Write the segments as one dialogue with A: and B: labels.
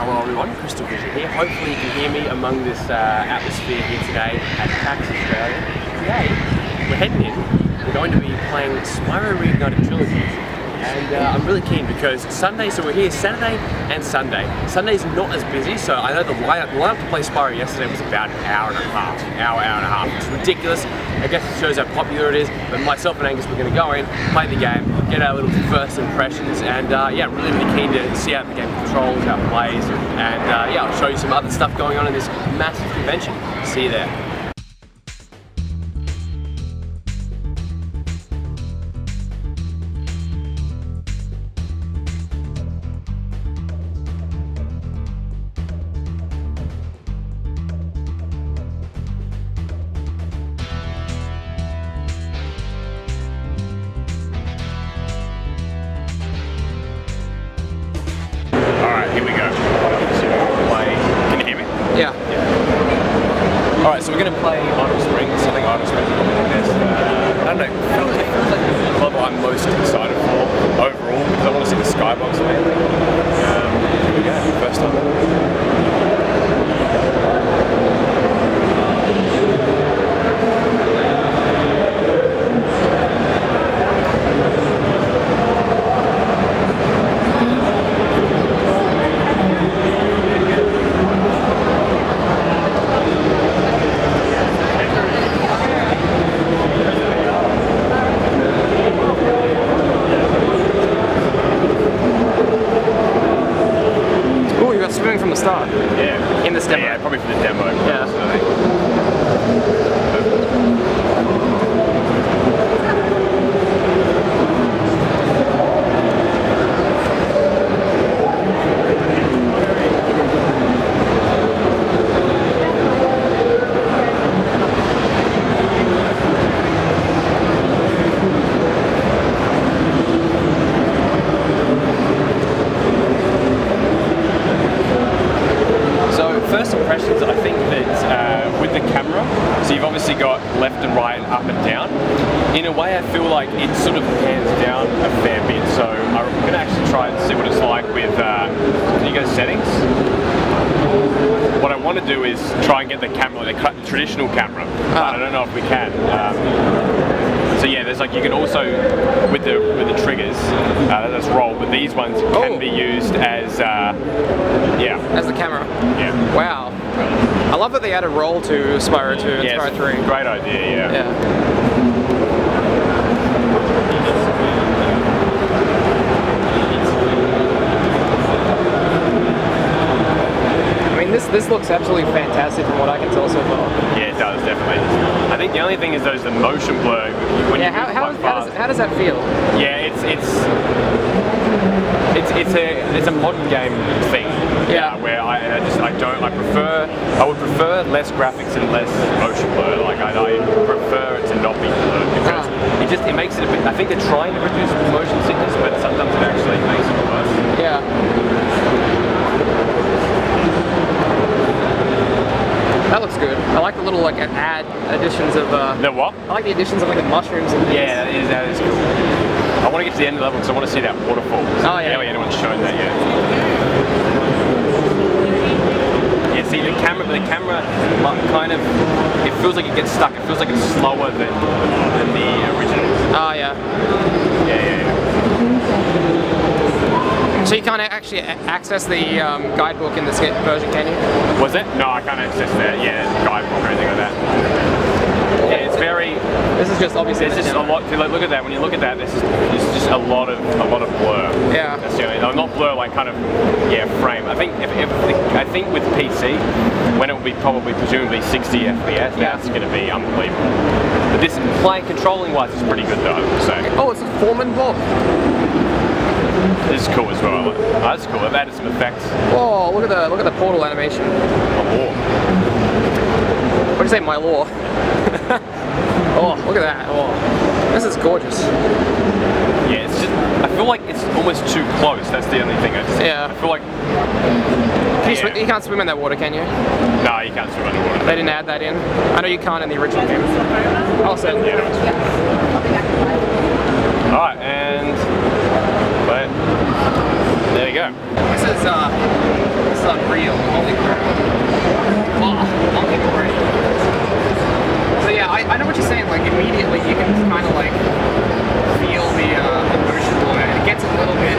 A: Hello everyone, CrystalFissure here. Hopefully you can hear me among this atmosphere here today at PAX Australia. Today, we're heading in. We're going to be playing Spyro Reignited Trilogy. And I'm really keen because Sunday, so we're here Saturday and Sunday. Sunday's not as busy, so I know the lineup to play Spyro yesterday was about an hour and a half. It's ridiculous. I guess it shows how popular it is, but myself and Angus, we're going to go in, play the game, get our little first impressions, and yeah, really keen to see how the game controls, how it plays, and yeah, I'll show you some other stuff going on in this massive convention. See you there. Here we go. Can you hear me?
B: Yeah.
A: Alright, so we're going to play Idle Springs. I think Idle Springs is one of the best. I don't know, it feels like the level I'm most excited for overall because I want to see the skybox and everything. Here we go, first time.
B: From the start.
A: Yeah.
B: In this demo.
A: Yeah, probably for the demo.
B: Yeah.
A: First impressions, I think that with the camera, so you've obviously got left and right and up and down. In a way, I feel like it sort of pans down a fair bit. So I'm going to actually try and see what it's like with, can you go settings? What I want to do is try and get the camera, the traditional camera, but I don't know if we can. So yeah, there's like, you can also, with the triggers, that's roll, but these ones can be used as, yeah.
B: As the camera?
A: Yeah.
B: Wow. I love that they added roll to Spyro 2 and Spyro 3.
A: Great idea, yeah.
B: This looks absolutely fantastic from what I can tell so far.
A: Yeah, it does, definitely. I think the only thing is the motion blur. When
B: How does that feel?
A: Yeah, it's a modern game thing.
B: Yeah.
A: Where I would prefer less graphics and less motion blur. Like I prefer it to not be blurred because it makes it a bit. I think they're trying to reduce motion sickness, but sometimes it actually makes it worse.
B: Yeah. That looks good. I like the little like add additions of
A: the what?
B: I like the additions of like the mushrooms and things.
A: Yeah, that is cool. I want to get to the end of the level because I want to see that waterfall.
B: Oh yeah.
A: Yeah, anyone's shown that yet. Yeah, see the camera kind of, it feels like it gets stuck. It feels like it's slower than the originals.
B: Oh yeah.
A: Yeah.
B: So you can't actually access the guidebook in this version, can you?
A: Was it? No, I can't access that. Yeah, guidebook or anything like that. Yeah, it's very.
B: This is just obviously.
A: There's just a lot. Like, look at that. When you look at that, there's just a lot of blur.
B: Yeah.
A: That's the only, not blur, like kind of frame. I think I think with PC, when it will be presumably 60 FPS, that's going to be unbelievable. But this controlling wise is pretty good though, I would say.
B: Oh, it's a Foreman block.
A: This is cool as well. Oh, that's cool. They've added some effects.
B: Oh, look at the portal animation. What do you say, my lore? Oh, look at that. Oh, this is gorgeous.
A: Yeah, it's just. I feel like it's almost too close. That's the only thing. I feel like.
B: You can't swim in that water, can you?
A: No, you can't swim in the water.
B: They didn't add that in. I know you can't in the original game. I'll say.
A: Alright, and there you go.
B: This is real. Holy crap. Oh, I'm getting great. So yeah, I know what you're saying, like immediately you can kind of like feel the emotion on it. It gets a little bit,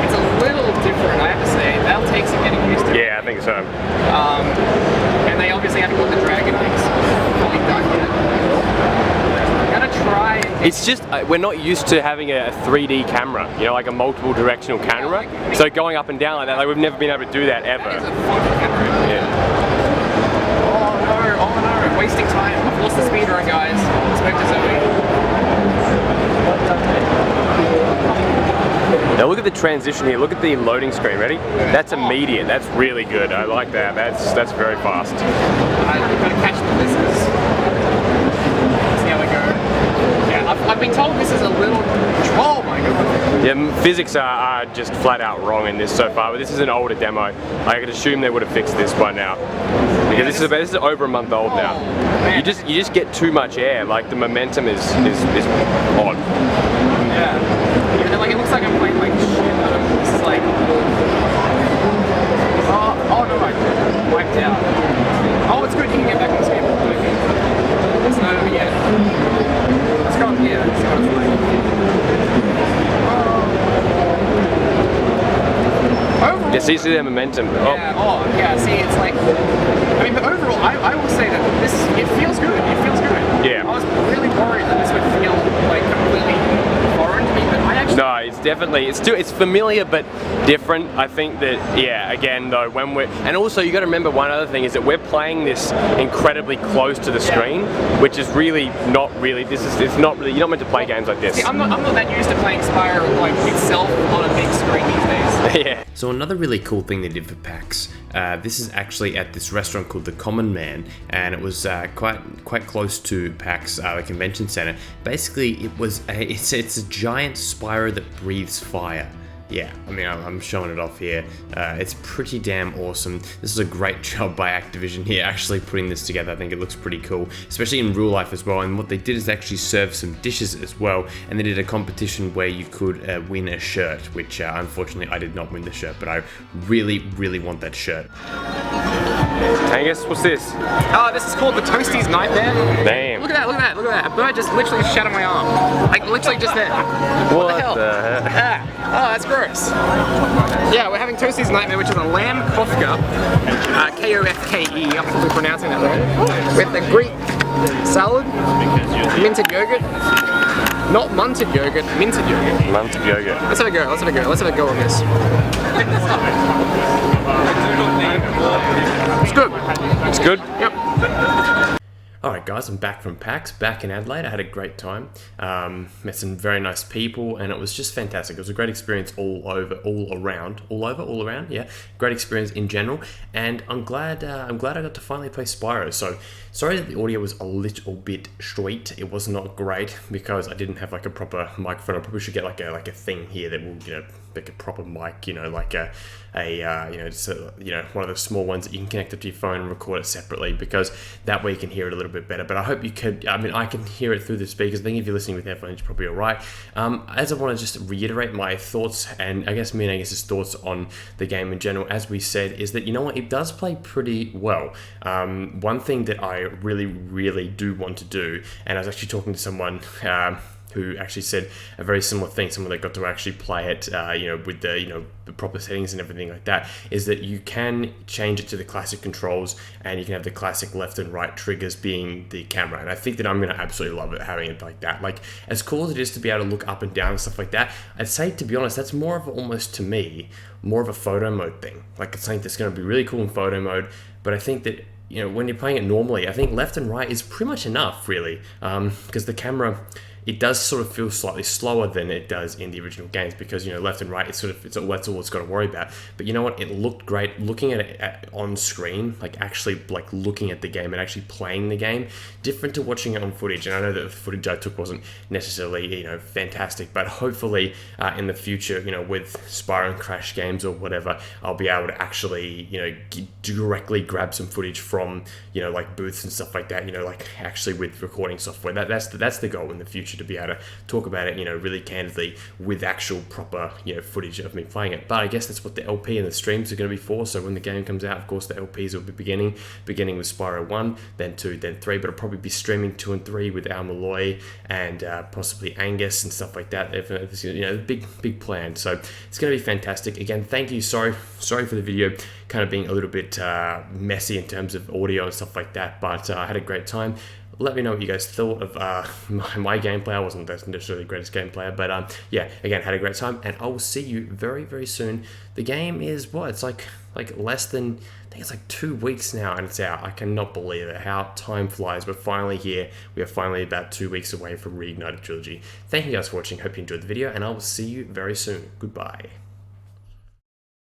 B: it's a little different, I have to say. That'll take some getting used to.
A: Yeah, I think so.
B: And they obviously haven't got the dragon things fully done yet. I'm gonna try and
A: It's just, we're not used to having a 3D camera, you know, like a multiple directional camera. So going up and down like that, like we've never been able to do that ever.
B: that is a funky camera.
A: Yeah.
B: Oh no, wasting time. I've lost the speedrun, guys. Spoke to Zoe.
A: Now look at the transition here, look at the loading screen, ready? That's immediate, that's really good, I like that, that's very fast.
B: I've got to catch the misses. See how we go. Yeah, I've been told this is a little, oh my god.
A: Yeah, physics are just flat out wrong in this so far, but this is an older demo. I could assume they would have fixed this by now. Because this is over a month old now.
B: Man.
A: You just get too much air, like the momentum is odd.
B: Yeah. Like it looks like I'm playing like shit. This is like, oh no, I wiped out. Oh, it's good. You can get back on the skateboard. It's not over yet. Let's go up here. Let's see what it's like. Overall,
A: Yeah, see their momentum.
B: yeah. Oh, yeah. See, it's like. I mean, but overall, I will say that it feels good. It feels good.
A: Yeah.
B: I was really worried that this would feel like completely foreign to me, but I actually.
A: No, it's definitely, it's familiar but different. I think that, yeah, again though, when we're, and also you got to remember one other thing is that we're playing this incredibly close to the screen, which is really not really, it's not really, you're not meant to play games like this.
B: See, I'm not that used to playing Spyro like itself on a big screen these days.
A: Yeah. So another really cool thing they did for PAX, this is actually at this restaurant called The Common Man, and it was quite close to PAX, the convention center. Basically, it's a giant Spyro that breathes fire. Yeah, I mean, I'm showing it off here. It's pretty damn awesome. This is a great job by Activision here, actually putting this together. I think it looks pretty cool, especially in real life as well. And what they did is actually serve some dishes as well. And they did a competition where you could win a shirt, which unfortunately I did not win the shirt, but I really, really want that shirt. Angus, what's this?
B: Oh, this is called the Toasties Nightmare.
A: Damn.
B: Look at that, look at that, look at that. A bird just literally shattered my arm. Like, literally just there. What the hell? Oh, that's gross. Yeah, we're having Toasties Nightmare, which is a lamb kofka, K-O-F-K-E, I'm probably pronouncing that right, with a Greek salad, minted yogurt, not munted yogurt, minted yogurt.
A: Munted yogurt.
B: Let's have a go, let's have a go, let's have a go on this. It's good.
A: It's good?
B: Yep.
A: Alright guys, I'm back from PAX, back in Adelaide. I had a great time, met some very nice people, and it was just fantastic. It was a great experience all around, yeah. Great experience in general, and I'm glad I got to finally play Spyro. So, sorry that the audio was a little bit straight. It was not great because I didn't have like a proper microphone. I probably should get like a thing here that will, you know, like a proper mic, you know, like one of the small ones that you can connect up to your phone and record it separately, because that way you can hear it a little bit better. But I hope you could, I mean, I can hear it through the speakers. I think if you're listening with headphones, you're probably all right. As I want to just reiterate my thoughts, and I guess me and Angus's thoughts on the game in general, as we said, is that, you know what, it does play pretty well. One thing that I really, really do want to do, and I was actually talking to someone who actually said a very similar thing, someone that got to actually play it, with the proper settings and everything like that, is that you can change it to the classic controls, and you can have the classic left and right triggers being the camera. And I think that I'm going to absolutely love it, having it like that. Like, as cool as it is to be able to look up and down and stuff like that, I'd say, to be honest, that's more of almost, to me, more of a photo mode thing. Like, it's something that's going to be really cool in photo mode, but I think that, you know, when you're playing it normally, I think left and right is pretty much enough, really, because the camera, it does sort of feel slightly slower than it does in the original games, because, you know, left and right, that's all it's got to worry about. But you know what? It looked great looking at it on screen, like actually like looking at the game and actually playing the game, different to watching it on footage. And I know that the footage I took wasn't necessarily, you know, fantastic, but hopefully in the future, you know, with Spyro and Crash games or whatever, I'll be able to actually, you know, directly grab some footage from, you know, like booths and stuff like that, you know, like actually with recording software. That's the goal in the future,
C: future to be able to talk about it, you know, really candidly with actual proper, you know, footage of me playing it. But I guess that's what the LP and the streams are going to be for. So when the game comes out, of course, the LPs will be beginning with Spyro 1, then 2, then 3, but I'll probably be streaming 2 and 3 with Al Malloy and possibly Angus and stuff like that. You know, big plan. So it's going to be fantastic. Again, thank you. Sorry for the video kind of being a little bit messy in terms of audio and stuff like that, but I had a great time. Let me know what you guys thought of my gameplay. I wasn't necessarily the greatest game player, but yeah, again, had a great time, and I will see you very, very soon. The game is what? It's like less than, I think it's like 2 weeks now, and it's out. I cannot believe it, how time flies. We're finally here. We are finally about 2 weeks away from Reignited Trilogy. Thank you guys for watching. Hope you enjoyed the video, and I will see you very soon. Goodbye.